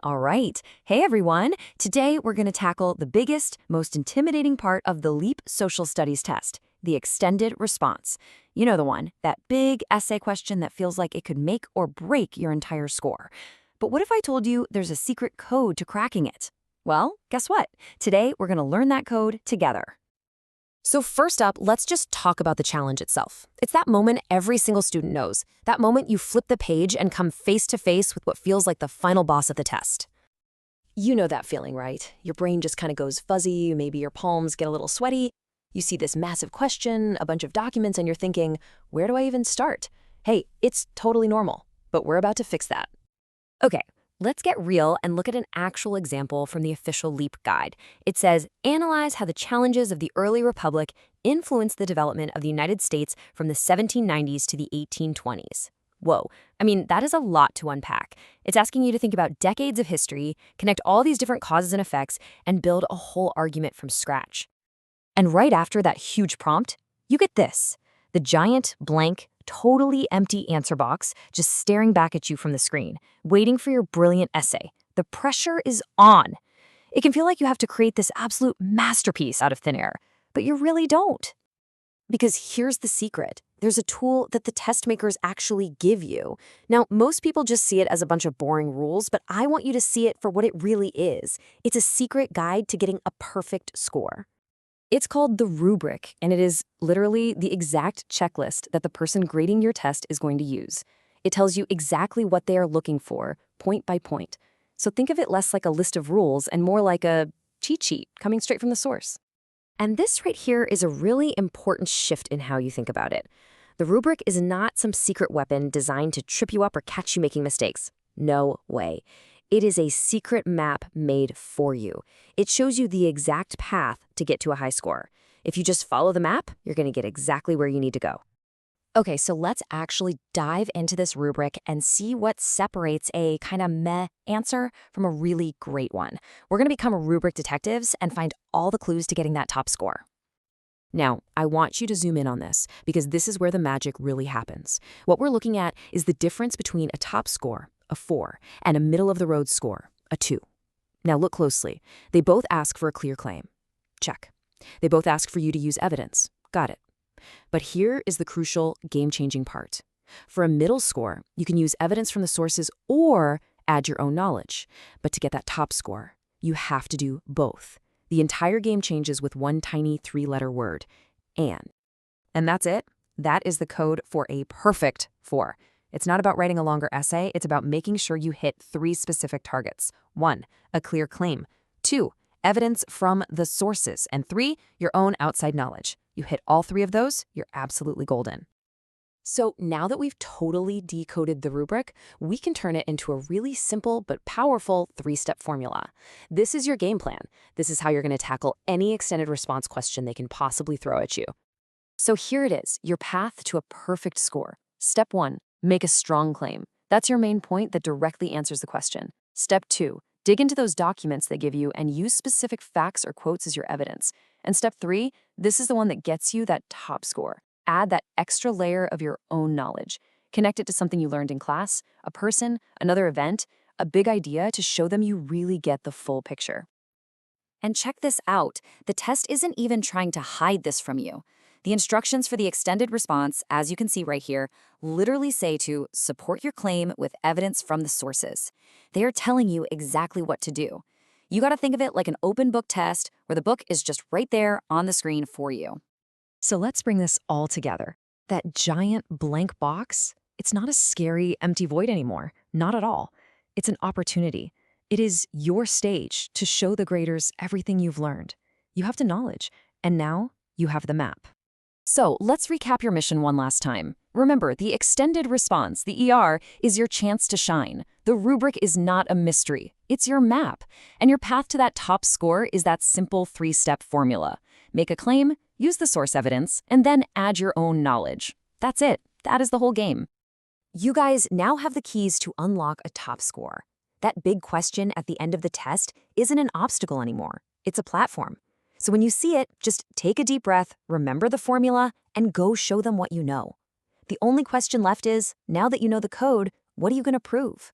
All right. Hey, everyone. Today, we're going to tackle the biggest, most intimidating part of the LEAP Social Studies test, the extended response. You know the one, that big essay question that feels like it could make or break your entire score. But what if I told you there's a secret code to cracking it? Well, guess what? Today, we're going to learn that code together. So first up, let's just talk about the challenge itself. It's that moment every single student knows. That moment you flip the page and come face to face with what feels like the final boss of the test. You know that feeling, right? Your brain just kind of goes fuzzy, maybe your palms get a little sweaty. You see this massive question, a bunch of documents, and you're thinking, where do I even start? Hey, it's totally normal, but we're about to fix that. Okay, let's get real and look at an actual example from the official LEAP guide. It says, analyze how the challenges of the early republic influenced the development of the United States from the 1790s to the 1820s. Whoa, I mean, that is a lot to unpack. It's asking you to think about decades of history, connect all these different causes and effects, and build a whole argument from scratch. And right after that huge prompt, you get this, the giant, blank, totally empty answer box just staring back at you from the screen, waiting for your brilliant essay. The pressure is on. It can feel like you have to create this absolute masterpiece out of thin air, but you really don't. Because here's the secret. There's a tool that the test makers actually give you. Now, most people just see it as a bunch of boring rules, but I want you to see it for what it really is. It's a secret guide to getting a perfect score. It's called the rubric, and it is literally the exact checklist that the person grading your test is going to use. It tells you exactly what they are looking for, point by point. So think of it less like a list of rules and more like a cheat sheet coming straight from the source. And this right here is a really important shift in how you think about it. The rubric is not some secret weapon designed to trip you up or catch you making mistakes. No way. It is a secret map made for you. It shows you the exact path to get to a high score. If you just follow the map, you're going to get exactly where you need to go. Okay, so let's actually dive into this rubric and see what separates a kind of meh answer from a really great one. We're going to become rubric detectives and find all the clues to getting that top score. Now, I want you to zoom in on this because this is where the magic really happens. What we're looking at is the difference between a top score, a 4, and a middle-of-the-road score, a 2. Now look closely. They both ask for a clear claim. Check. They both ask for you to use evidence. Got it. But here is the crucial, game-changing part. For a middle score, you can use evidence from the sources or add your own knowledge. But to get that top score, you have to do both. The entire game changes with one tiny 3-letter word, and. And that's it. That is the code for a perfect 4. It's not about writing a longer essay. It's about making sure you hit 3 specific targets. 1, a clear claim. 2, evidence from the sources. And 3, your own outside knowledge. You hit all 3 of those, you're absolutely golden. So now that we've totally decoded the rubric, we can turn it into a really simple but powerful 3-step formula. This is your game plan. This is how you're going to tackle any extended response question they can possibly throw at you. So here it is, your path to a perfect score. Step 1, make a strong claim. That's your main point that directly answers the question. Step 2, dig into those documents they give you and use specific facts or quotes as your evidence. And step 3, this is the one that gets you that top score. Add that extra layer of your own knowledge. Connect it to something you learned in class, a person, another event, a big idea to show them you really get the full picture. And check this out. The test isn't even trying to hide this from you. The instructions for the extended response, as you can see right here, literally say to support your claim with evidence from the sources. They are telling you exactly what to do. You got to think of it like an open book test where the book is just right there on the screen for you. So let's bring this all together. That giant blank box, it's not a scary, empty void anymore. Not at all. It's an opportunity. It is your stage to show the graders everything you've learned. You have the knowledge, and now you have the map. So let's recap your mission one last time. Remember, the extended response, the ER, is your chance to shine. The rubric is not a mystery. It's your map. And your path to that top score is that simple 3-step formula. Make a claim, use the source evidence, and then add your own knowledge. That's it. That is the whole game. You guys now have the keys to unlock a top score. That big question at the end of the test isn't an obstacle anymore. It's a platform. So when you see it, just take a deep breath, remember the formula, and go show them what you know. The only question left is, now that you know the code, what are you going to prove?